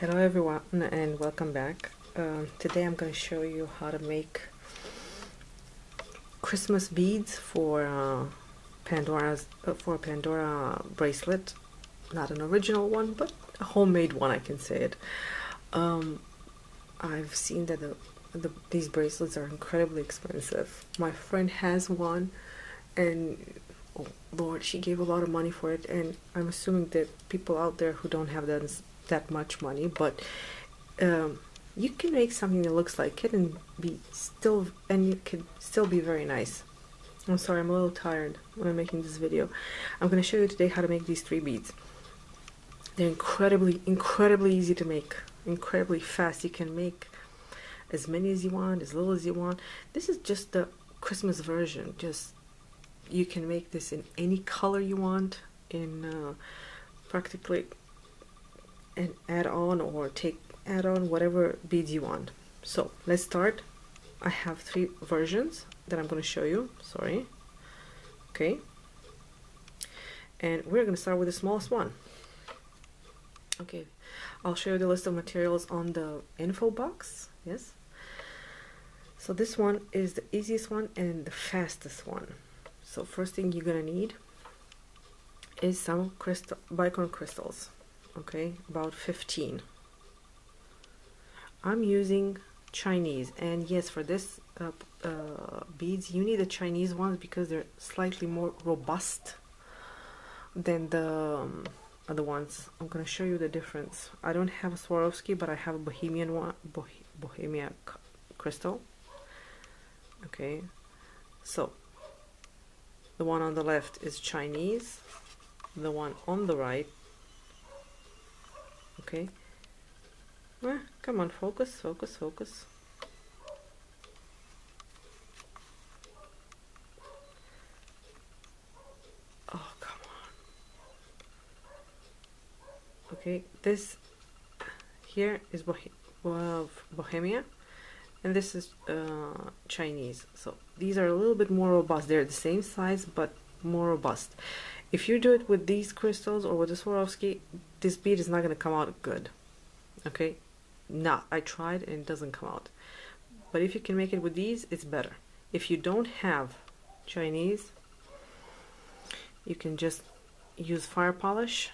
Hello everyone and welcome back. Today I'm going to show you how to make Christmas beads for for a Pandora bracelet. Not an original one, but a homemade one, I can say it. I've seen that these bracelets are incredibly expensive. My friend has one, and oh Lord, she gave a lot of money for it, and I'm assuming that people out there who don't have that much money, but you can make something that looks like it and you can still be very nice. I'm sorry, I'm a little tired when I'm making this video. I'm going to show you today how to make these 3 beads. They're incredibly easy to make, incredibly fast. You can make as many as you want, as little as you want. This is just the Christmas version. You can make this in any color you want, in practically an add-on, or add on whatever beads you want. So let's start. I have 3 versions that I'm going to show you. Sorry. Okay. And we're going to start with the smallest one. Okay. I'll show you the list of materials on the info box. Yes. So this one is the easiest one and the fastest one. So first thing you're going to need is some Bicone crystals. Okay, about 15. I'm using Chinese, and yes, for this beads you need the Chinese ones because they're slightly more robust than the other ones. I'm going to show you the difference. I don't have a Swarovski, but I have a Bohemia crystal. Okay, so the one on the left is Chinese, the one on the right, okay, come on, focus. Oh, come on. Okay, this here is Bohemia, and this is Chinese. So these are a little bit more robust. They're the same size but more robust. If you do it with these crystals or with the Swarovski, this bead is not going to come out good. Okay, I tried and it doesn't come out. But if you can make it with these, it's better. If you don't have Chinese, you can just use fire polish,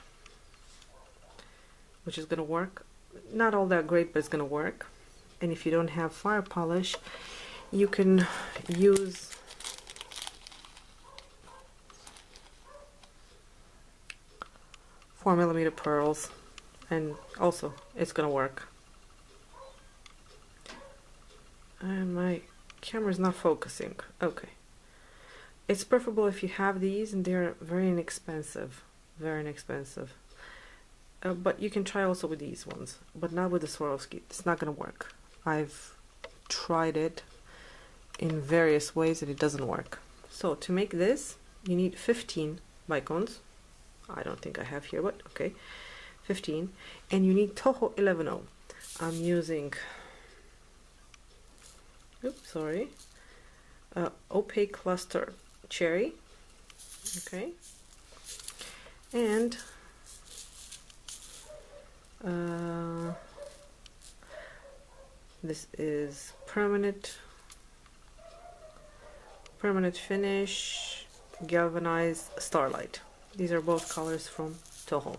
which is going to work. Not all that great, but it's going to work. And if you don't have fire polish, you can use .4mm pearls, and also it's gonna work. And my camera's not focusing. Okay, it's preferable if you have these, and they're very inexpensive, but you can try also with these ones, but not with the Swarovski. It's not gonna work. I've tried it in various ways and it doesn't work. So to make this, you need 15 Bicones. I don't think I have here, but okay, 15, and you need Toho 11O. I'm using, opaque luster cherry, okay, and this is permanent finish galvanized starlight. These are both colors from Toho.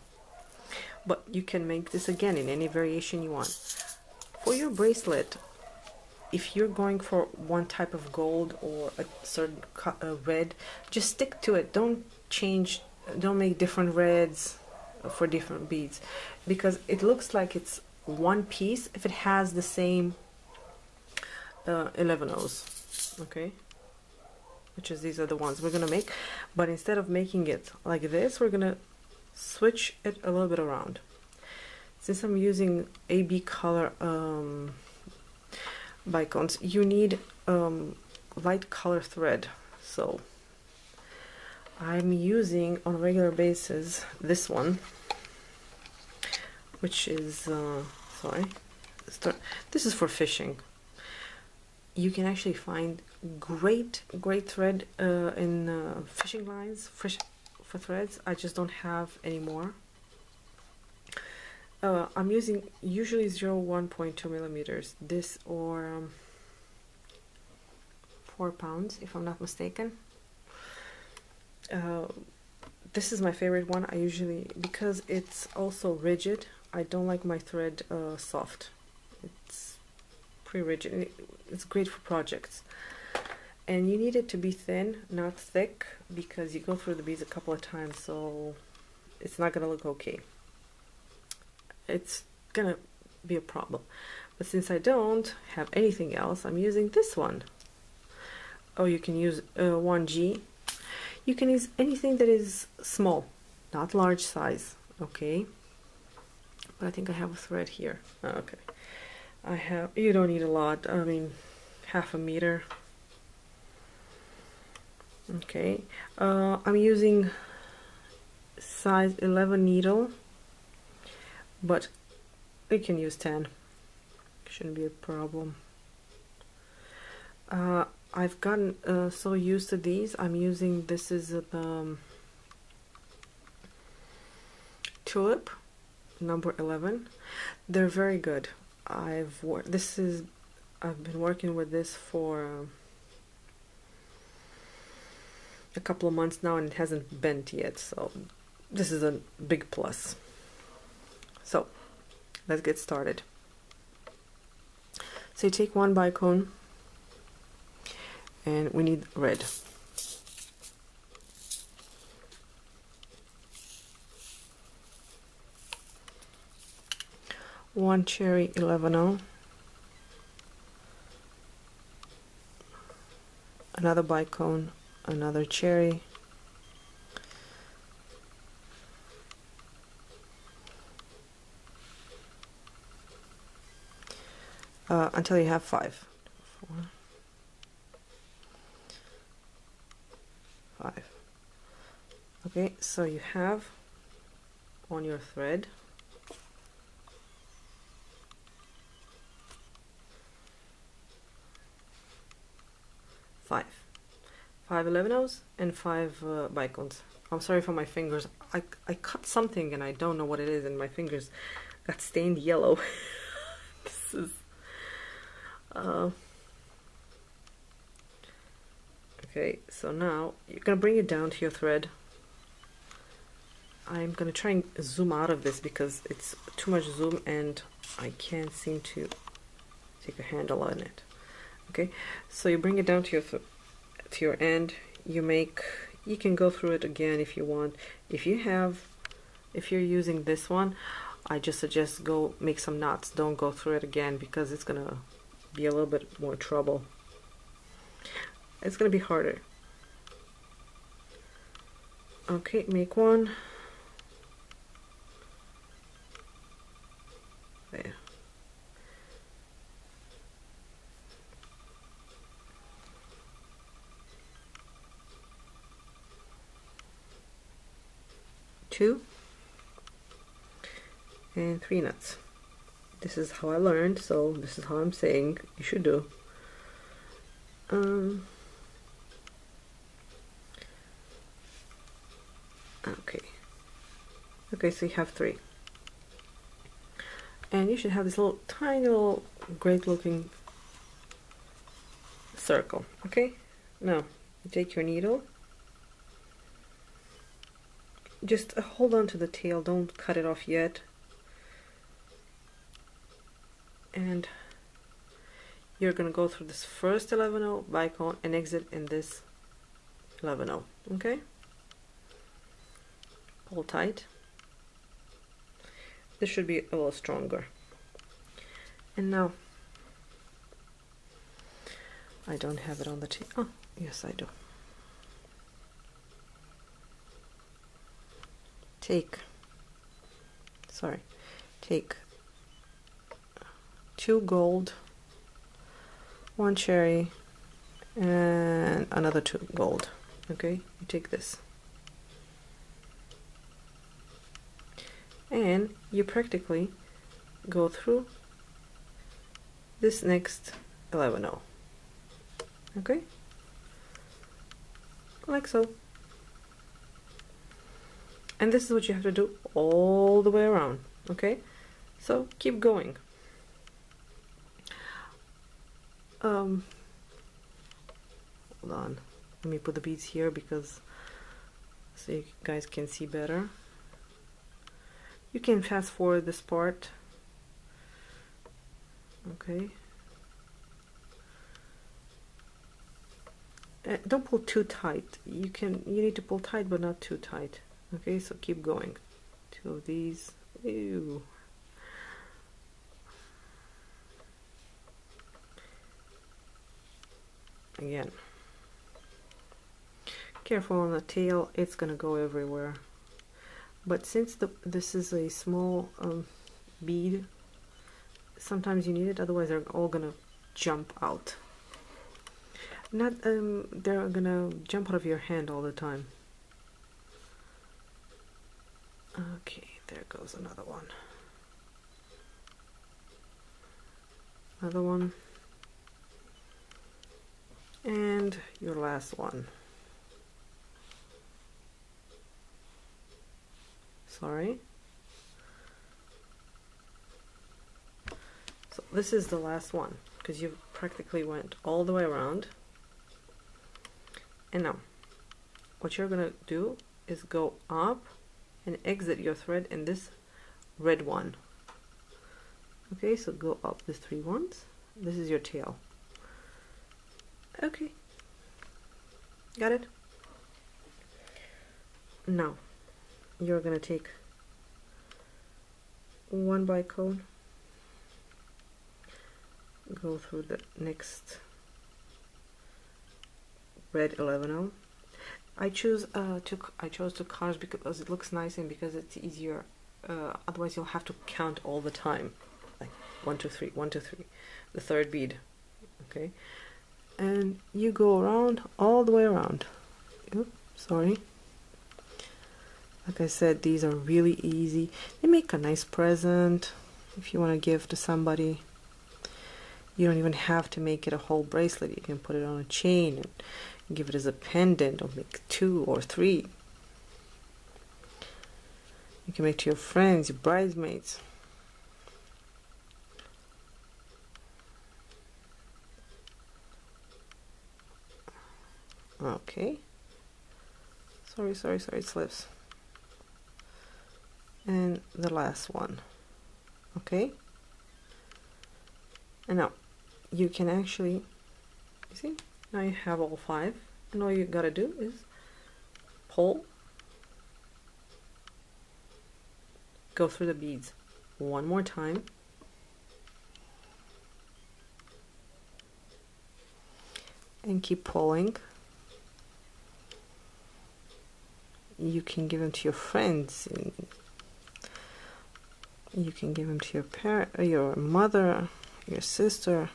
But you can make this again in any variation you want. For your bracelet, if you're going for one type of gold or a certain red, just stick to it. Don't make different reds for different beads, because it looks like it's one piece if it has the same 11 O's. Okay, which is these are the ones we're gonna make, but instead of making it like this, we're gonna switch it a little bit around. Since I'm using AB color Bicones, you need light color thread, so I'm using on a regular basis this one, which is this is for fishing. You can actually find great thread in fishing lines for threads. I just don't have anymore. I'm using usually 1.2 millimeters, this or 4 pounds if I'm not mistaken. This is my favorite one. I usually, because it's also rigid, I don't like my thread soft. It's pretty rigid. It's great for projects. And you need it to be thin, not thick, because you go through the beads a couple of times, so it's not gonna look okay. It's gonna be a problem. But since I don't have anything else, I'm using this one. Oh, you can use 1G. You can use anything that is small, not large size, okay? But I think I have a thread here. Oh, okay. You don't need a lot, I mean, half a meter. Okay, I'm using size 11 needle, but you can use 10. Shouldn't be a problem. I've gotten so used to these. I'm using, this is the Tulip number 11. They're very good. I've been working with this for a couple of months now, and it hasn't bent yet, so this is a big plus. So let's get started. So you take one bicone, and we need red. One cherry 11-0, another bicone, another cherry, until you have 5. 4, 5. Okay, so you have on your thread 5 11-0s and 5 bicones. I'm sorry for my fingers. I cut something and I don't know what it is, and my fingers got stained yellow. This is okay, so now you're gonna bring it down to your thread. I'm gonna try and zoom out of this because it's too much zoom and I can't seem to take a handle on it. Okay, so you bring it down to your end. You can go through it again if you want. If you're using this one, I just suggest go make some knots. Don't go through it again because it's gonna be a little bit more trouble. It's gonna be harder. Okay, make one. There. Two and 3 knots. This is how I learned, so this is how I'm saying you should do. Okay, so you have 3, and you should have this little tiny little great looking circle. Okay, now you take your needle, just hold on to the tail, don't cut it off yet, and you're gonna go through this first 11-0 bicone and exit in this 11-0. Okay, pull tight. This should be a little stronger. And now I don't have it on the tape. Oh, yes I do. Take 2 gold, 1 cherry, and another 2 gold. Okay, you take this and you practically go through this next 11-0. Okay, like so. And this is what you have to do all the way around. Okay, So keep going. Hold on, let me put the beads here because so you guys can see better. You can fast forward this part. Okay. Don't pull too tight. You need to pull tight, but not too tight. Okay, so keep going. 2 of these. Ew. Again. Careful on the tail, it's gonna go everywhere. But since this is a small bead, sometimes you need it, otherwise they're all gonna jump out. Not they're gonna jump out of your hand all the time. Okay, there goes another one. Another one. And your last one. Sorry. So this is the last one because you practically went all the way around. And now what you're gonna do is go up and exit your thread in this red one. Okay, so go up the 3 ones. This is your tail. Okay, got it. Now you're gonna take 1 bicone, go through the next red 11-0. I chose two colors because it looks nice and because it's easier. Otherwise you'll have to count all the time, like 1 2 3 1 2 3, the 3rd bead. Okay, and you go around all the way around. Oops, sorry. Like I said, these are really easy. They make a nice present if you want to give to somebody. You don't even have to make it a whole bracelet. You can put it on a chain and give it as a pendant, or make 2 or 3. You can make to your friends, your bridesmaids. Okay. Sorry, it slips. And the last one. Okay. And now you can actually, you see, now you have all 5, and all you gotta do is pull, go through the beads one more time, and keep pulling. You can give them to your friends, and you can give them to your parent, your mother, your sister,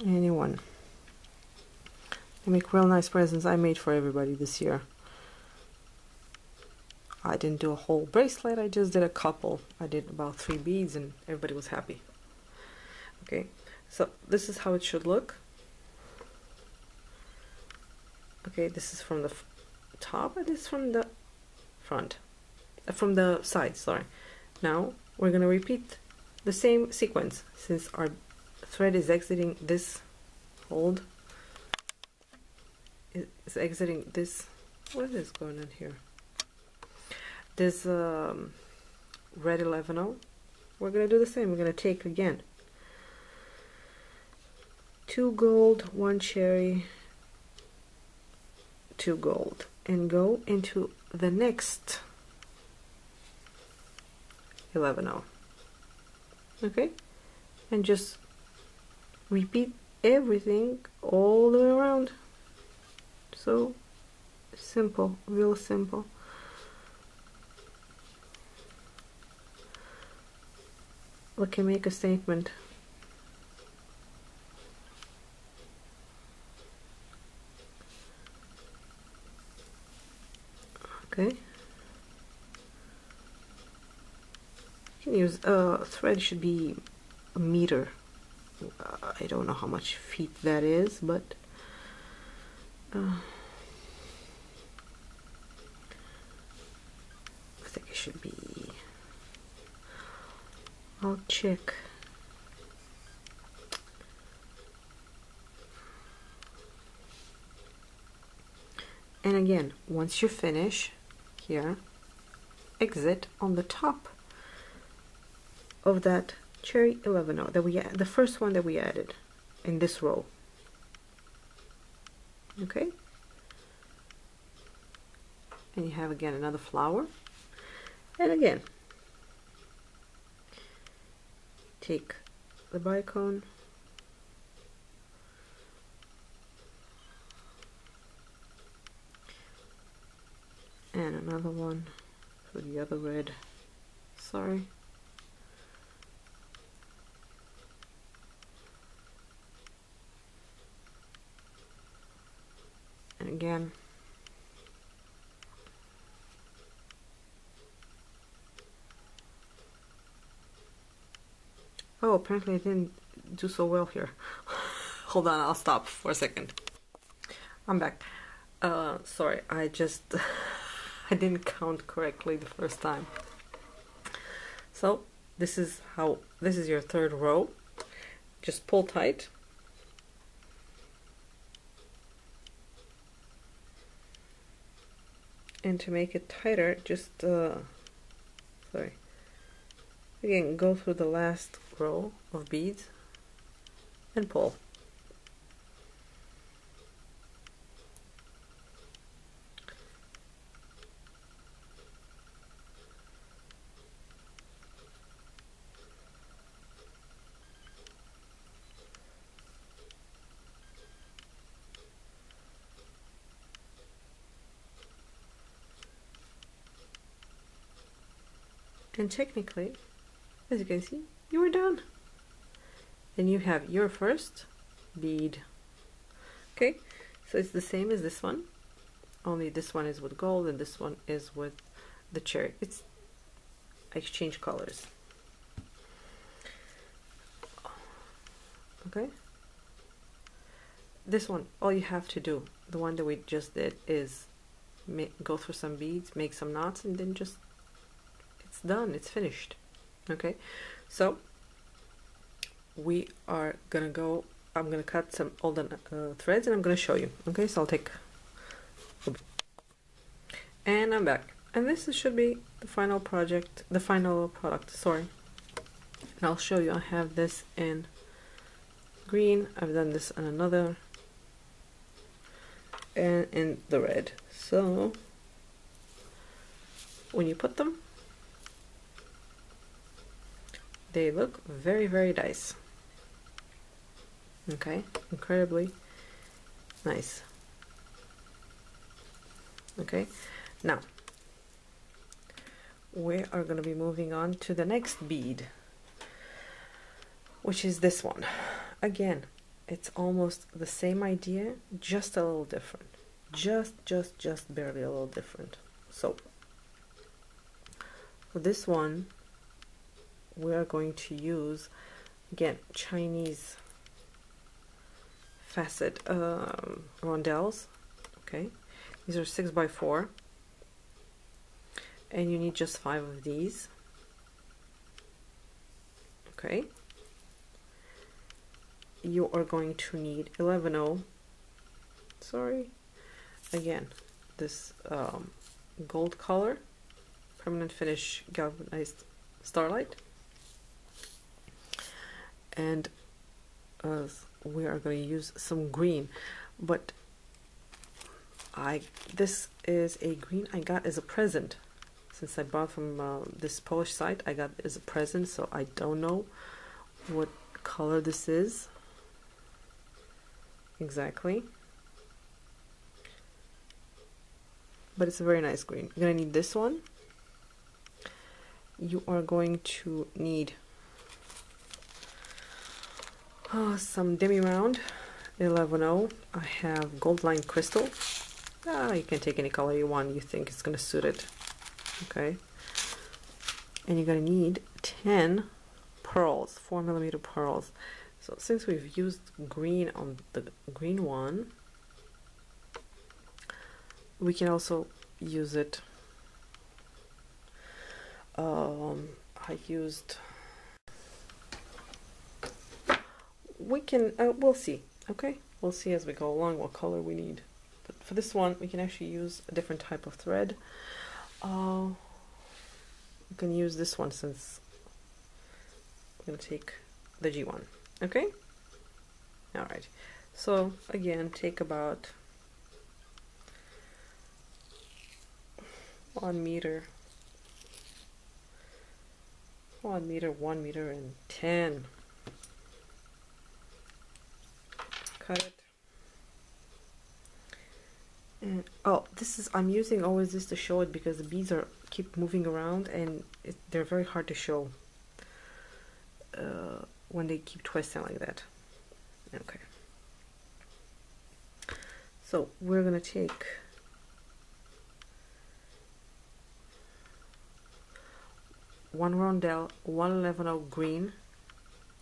anyone. They make real nice presents. I made for everybody this year. I didn't do a whole bracelet, I just did a couple. I did about 3 beads and everybody was happy. Okay, so this is how it should look. Okay, this is from the top and this is from the front. From the side, sorry. Now we're going to repeat the same sequence. Since our thread is exiting this hold, it's exiting this, what is going on here? This red 11-0. We're going to do the same. We're going to take again 2 gold, 1 cherry, 2 gold, and go into the next 11-0. Okay, and just repeat everything all the way around. So simple, real simple. We can make a statement. Okay. You can use thread should be a meter. I don't know how much feet that is, but I think it should be I'll check. And again, once you finish here, exit on the top of that cherry 11 that we the first one that we added in this row. Okay, and you have again another flower, and again take the bicone and another one for the other red. Sorry. And again. Oh, apparently I didn't do so well here. Hold on, I'll stop for a second. I'm back. Sorry, I just I didn't count correctly the first time. So this is your third row. Just pull tight. And to make it tighter, just sorry. Again, go through the last row of beads and pull. And technically, as you can see, you are done. And you have your first bead. Okay, so it's the same as this one, only this one is with gold and this one is with the cherry. It's exchange colors. Okay, this one, all you have to do, the one that we just did, is go through some beads, make some knots, and then just it's done, it's finished. Okay, so we are gonna go, I'm gonna cut some all the threads and I'm gonna show you. Okay, so I'll take, and I'm back, and this should be the final project, the final product, sorry. And I'll show you. I have this in green, I've done this on another, and in the red. So when you put them, they look very, very nice. Okay, incredibly nice. Okay, now we are going to be moving on to the next bead, which is this one. Again, it's almost the same idea, just a little different. Just barely a little different. So for this one, we are going to use, again, Chinese facet rondelles. Okay, these are 6x4, and you need just 5 of these. Okay, you are going to need 11/0. Sorry, again, this gold color, permanent finish galvanized starlight. And we are going to use some green, but this is a green I got as a present. Since I bought from this Polish site, I got it as a present, so I don't know what color this is exactly, but it's a very nice green. You're going to need this one. You are going to need some demi-round 11/0. I have gold line crystal. You can take any color you want, you think it's going to suit it. Okay, and you're going to need 10 pearls, 4mm pearls. So since we've used green on the green one, we can also use it. I used we can, we'll see, okay? We'll see as we go along what color we need. But for this one, we can actually use a different type of thread. We can use this one since we're going to take the G1, okay? All right, so again, take about 1 meter, 1 meter, 1 meter and 10. Cut it. And oh, this is, I'm using always this to show it because the beads are keep moving around and they're very hard to show when they keep twisting like that. Okay. So we're gonna take one rondelle, 111 green.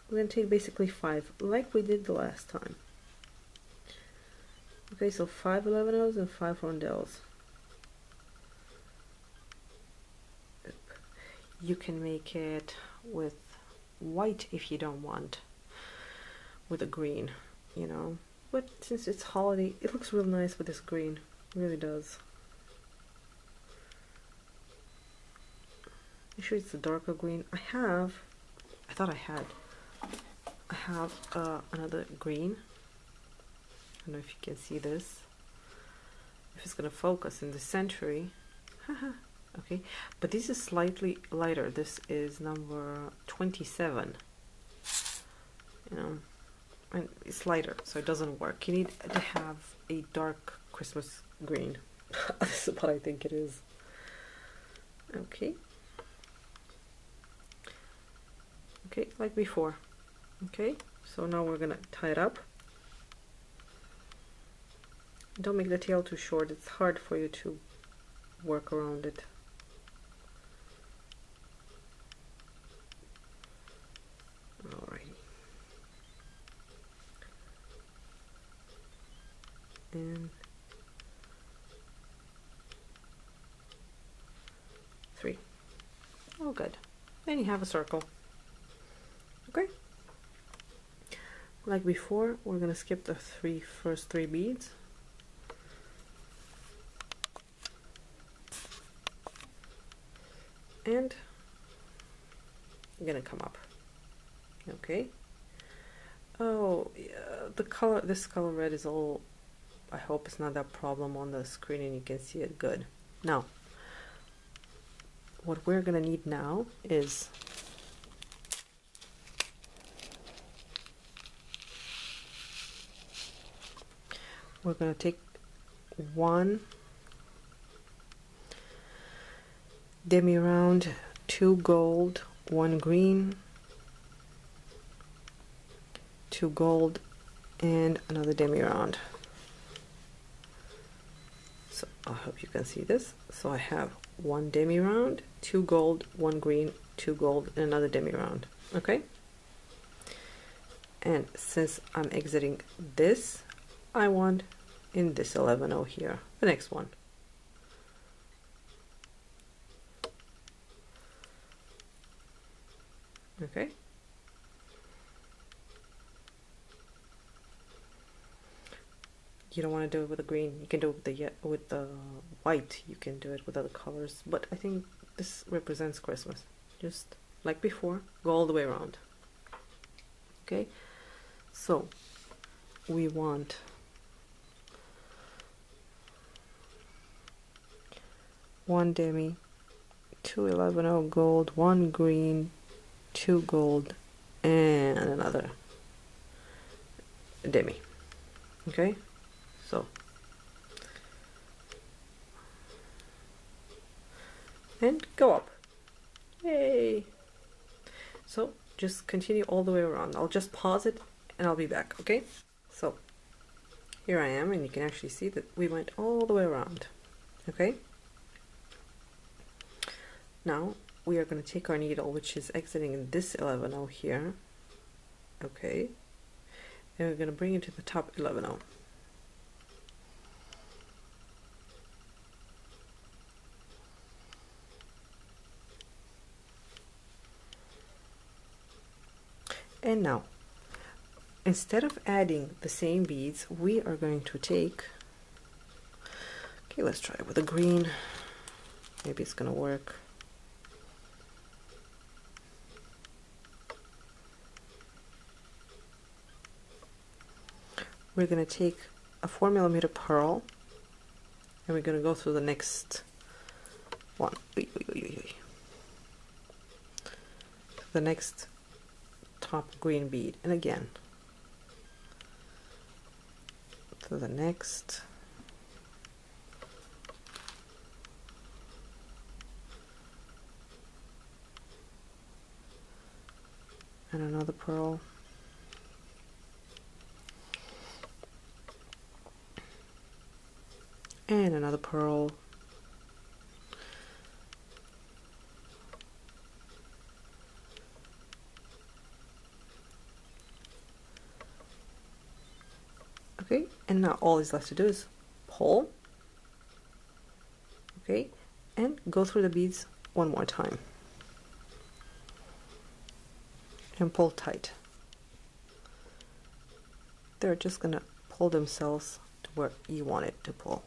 We're gonna take basically 5, like we did the last time. Okay, so 5 11-0s and 5 rondelles. You can make it with white if you don't want, with a green, you know. But since it's holiday, it looks real nice with this green. It really does. I'm sure it's a darker green. I thought I have another green. I don't know if you can see this. If it's gonna focus in the century. Okay, but this is slightly lighter. This is number 27. You know, and it's lighter, so it doesn't work. You need to have a dark Christmas green. This is what I think it is. Okay. Okay, like before. Okay, so now we're gonna tie it up. Don't make the tail too short. It's hard for you to work around it. Alrighty. And 3. Oh, good. Then you have a circle. Okay. Like before, we're gonna skip the first three beads. And you're gonna come up. Okay. Oh, yeah, this color red is all, I hope it's not that problem on the screen and you can see it good. Now, what we're gonna need now is we're gonna take 1 demi round, 2 gold, 1 green, 2 gold, and another demi round. So I hope you can see this. So I have 1 demi round, 2 gold, 1 green, 2 gold, and another demi round. Okay. And since I'm exiting this, I want in this 11-0 here, the next one. Okay. You don't want to do it with the green. You can do it with the white. You can do it with other colors, but I think this represents Christmas. Just like before, go all the way around. Okay. So we want 1 demi, 2 11-0 gold, 1 green, 2 gold, and another demi. Okay, so and go up. Yay! So just continue all the way around. I'll just pause it and I'll be back. Okay, so here I am, and you can actually see that we went all the way around. Okay, now we are going to take our needle, which is exiting in this 11-0 here. Okay, and we're going to bring it to the top 11-0. And now instead of adding the same beads, we are going to take, okay, let's try it with a green. Maybe it's gonna work. We're gonna take a 4mm pearl, and we're gonna go through the next one. The next top green bead, and again to the next, and another pearl, and another pearl, okay, and now all is left to do is pull, okay, and go through the beads one more time and pull tight. They're just gonna pull themselves to where you want it to pull.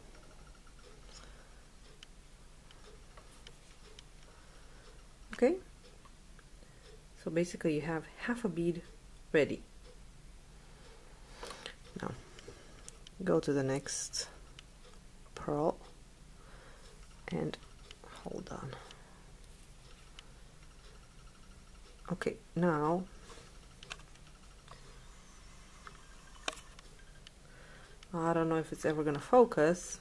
Okay, so basically you have half a bead ready. Now go to the next pearl and hold on. Okay, now I don't know if it's ever gonna focus.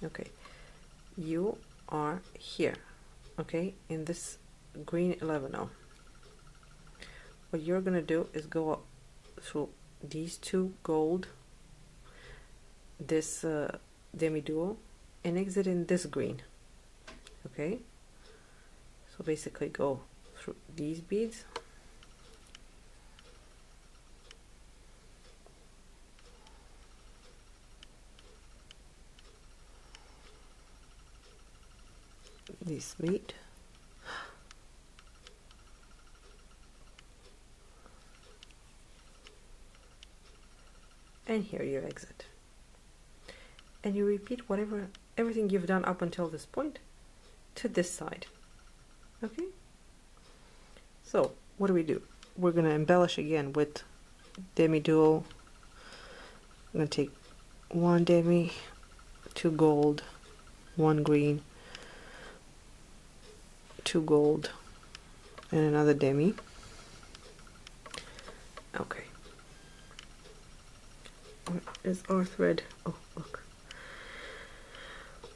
Okay, you are here, okay, in this green 11-0. What you're gonna do is go up through these two gold, this demi-duo, and exit in this green. Okay, so basically go through these beads, this bead, and here you exit, and you repeat everything you've done up until this point to this side. Okay, so what do? We're gonna embellish again with demi-duo. I'm gonna take one demi, two gold, one green, two gold, and another demi. Okay, where is our thread? Oh, look,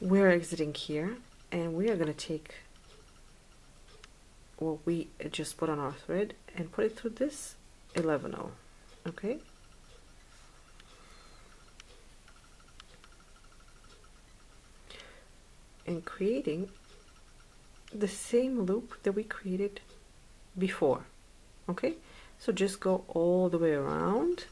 we're exiting here, and we are going to take what we just put on our thread and put it through this 11-0. Okay, and creating the same loop that we created before. Okay, so just go all the way around.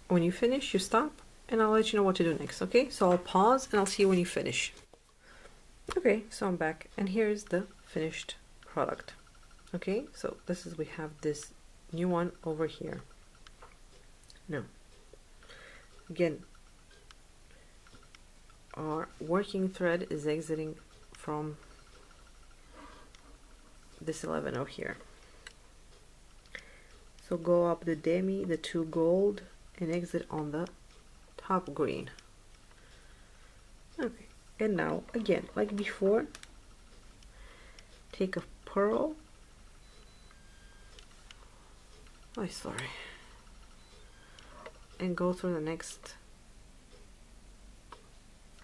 When you finish, you stop, and I'll let you know what to do next. Okay, so I'll pause and I'll see you when you finish. Okay, so I'm back, and here's the finished product. Okay, so we have this new one over here. Now again, our working thread is exiting from this 11-0 here. So go up the demi, the two gold, and exit on the top green. Okay, and now again, like before, take a pearl. Oh, sorry. And go through the next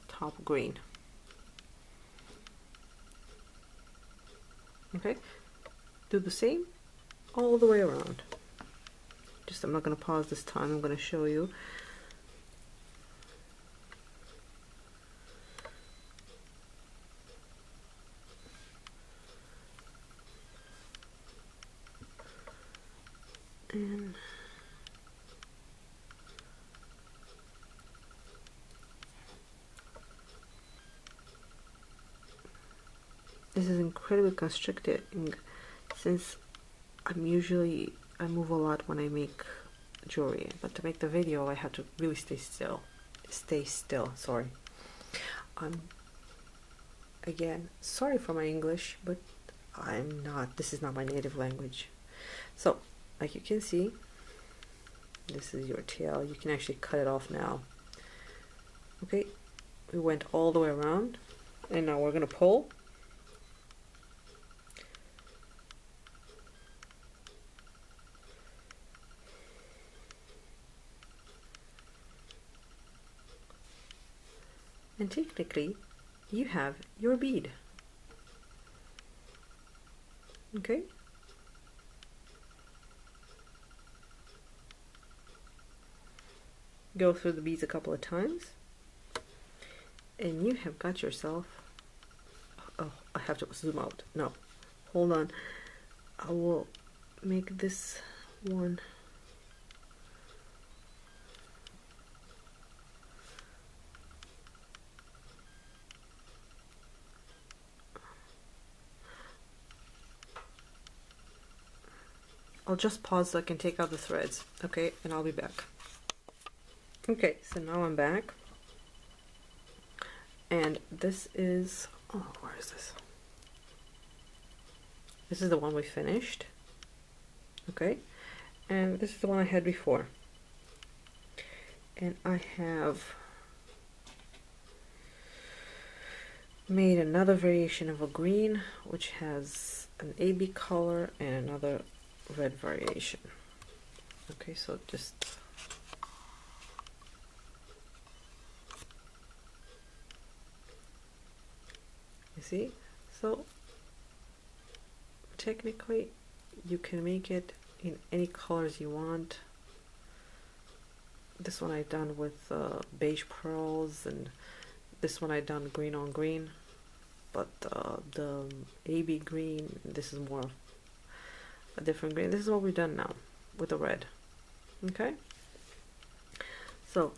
top green. Okay, do the same all the way around. Just, I'm not going to pause this time, I'm going to show you. This is incredibly constricted, and since I move a lot when I make jewelry, but to make the video I have to really stay still. Sorry. Again, sorry for my English, but this is not my native language. So like you can see, this is your tail. You can actually cut it off now. Okay, we went all the way around, and now we're gonna pull. And technically, you have your bead. Okay? Go through the beads a couple of times, and you have got yourself, oh, I have to zoom out. No, hold on. I will make this one. I'll just pause so I can take out the threads, okay, and I'll be back. Okay, so now I'm back, and this is, oh, where is this? This is the one we finished, okay, and this is the one I had before, and I have made another variation of a green, which has an AB color and another red variation. Okay, so just you see, so technically you can make it in any colors you want. This one I done with beige pearls, and this one I done green on green, but the AB green, this is more a different green. This is what we've done now with the red. Okay, so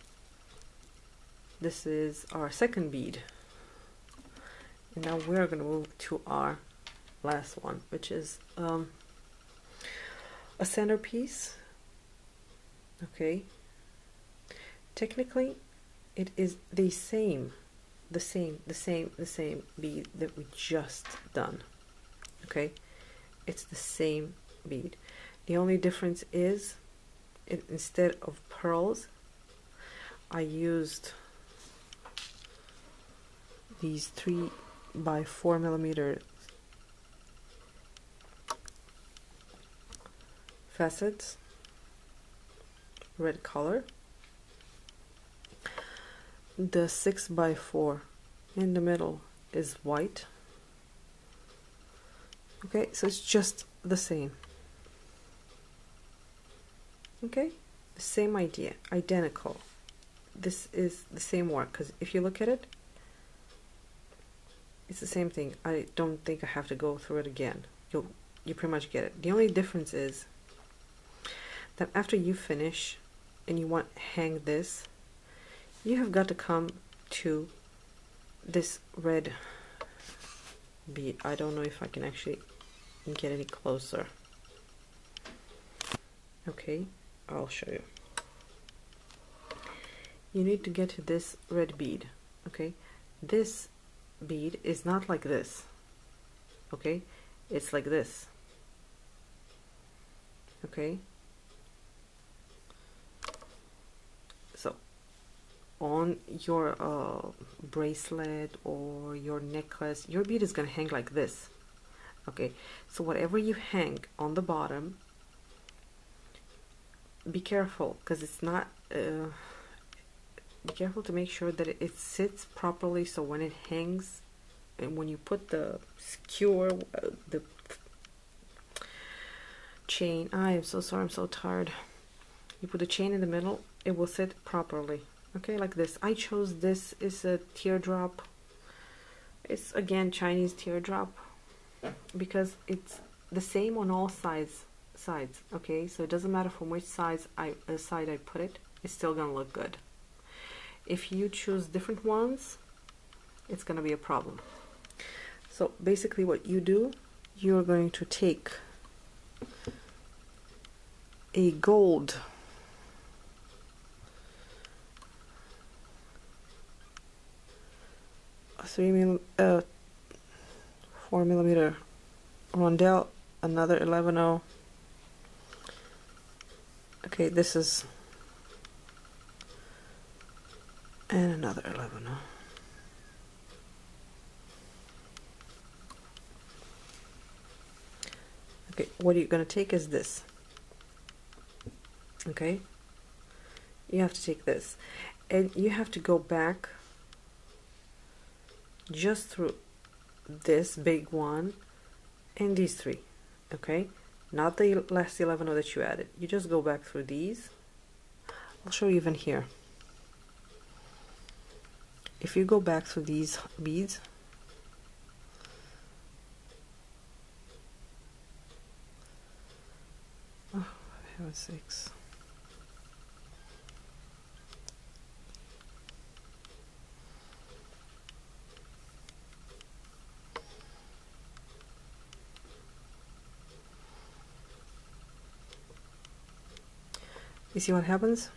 this is our second bead, and now we're going to move to our last one, which is a centerpiece. Okay, technically it is the same bead that we just done. Okay, it's the same bead. The only difference is instead of pearls, I used these 3 by 4 millimeter facets, red color. The 6 by 4 in the middle is white. Okay, so it's just the same. Okay, the same idea, identical. This is the same work, because if you look at it, it's the same thing. I don't think I have to go through it again. You pretty much get it. The only difference is that after you finish and you want to hang this, you have got to come to this red bead. I don't know if I can actually get any closer. Okay, I'll show you. You need to get to this red bead. Okay, this bead is not like this. Okay, it's like this. Okay, so on your bracelet or your necklace, your bead is gonna hang like this. Okay, so whatever you hang on the bottom, be careful, because it's not be careful to make sure that it sits properly, so when it hangs and when you put the skewer, the chain, I am so sorry, I'm so tired, you put the chain in the middle, it will sit properly. Okay, like this. I chose this is a teardrop. It's again Chinese teardrop, because it's the same on all sides. Okay, so it doesn't matter from which side I put it, it's still gonna look good. If you choose different ones, it's gonna be a problem. So basically what you do, you're going to take a gold 4mm rondelle, another 11/0. Okay, this is, and another 11/0. Okay, what you're going to take is this. Okay, you have to take this, and you have to go back just through this big one and these three. Okay, not the last 11/0 that you added. You just go back through these. I'll show you even here. If you go back through these beads, oh, for heaven's sakes. You see what happens?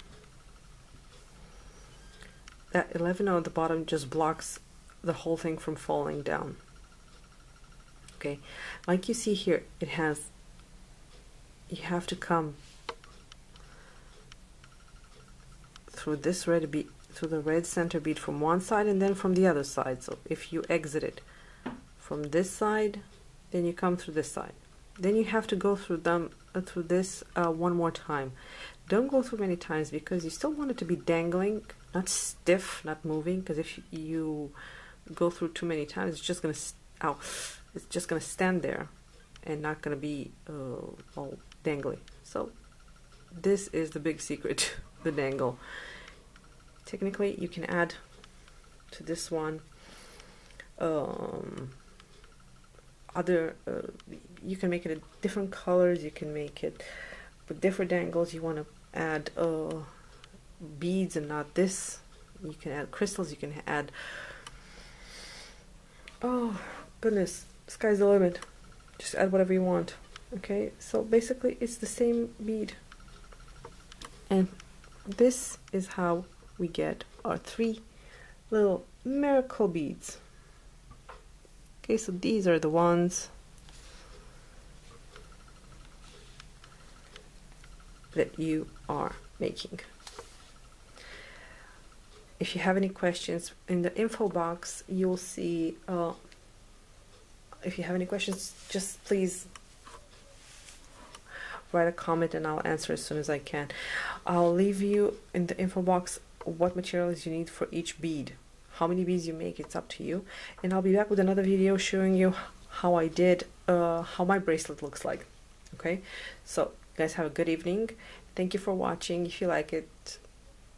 That 11/0 at the bottom just blocks the whole thing from falling down. Okay, like you see here, it has, you have to come through this red bead, through the red center bead from one side and then from the other side. So if you exit it from this side, then you come through this side. Then you have to go through them through this one more time. Don't go through many times because you still want it to be dangling, not stiff, not moving. Because if you go through too many times, it's just gonna stand there and not gonna be all dangly. So this is the big secret, the dangle. Technically, you can add to this one you can make it in different colors. You can make it with different dangles. You want to add beads and not this. You can add crystals. You can add, oh goodness, sky's the limit. Just add whatever you want. Okay, so basically it's the same bead, and this is how we get our 3 little miracle beads. Okay, so these are the ones that you are making. If you have any questions, in the info box you'll see, if you have any questions, just please write a comment and I'll answer as soon as I can. I'll leave you in the info box what materials you need for each bead. How many beads you make, it's up to you. And I'll be back with another video showing you how I did, how my bracelet looks like. Okay, so guys, have a good evening. Thank you for watching. If you like it,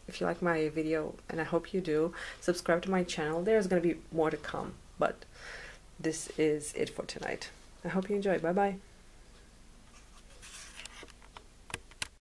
if you like my video, and I hope you do, subscribe to my channel. There's going to be more to come, but this is it for tonight. I hope you enjoy. Bye bye.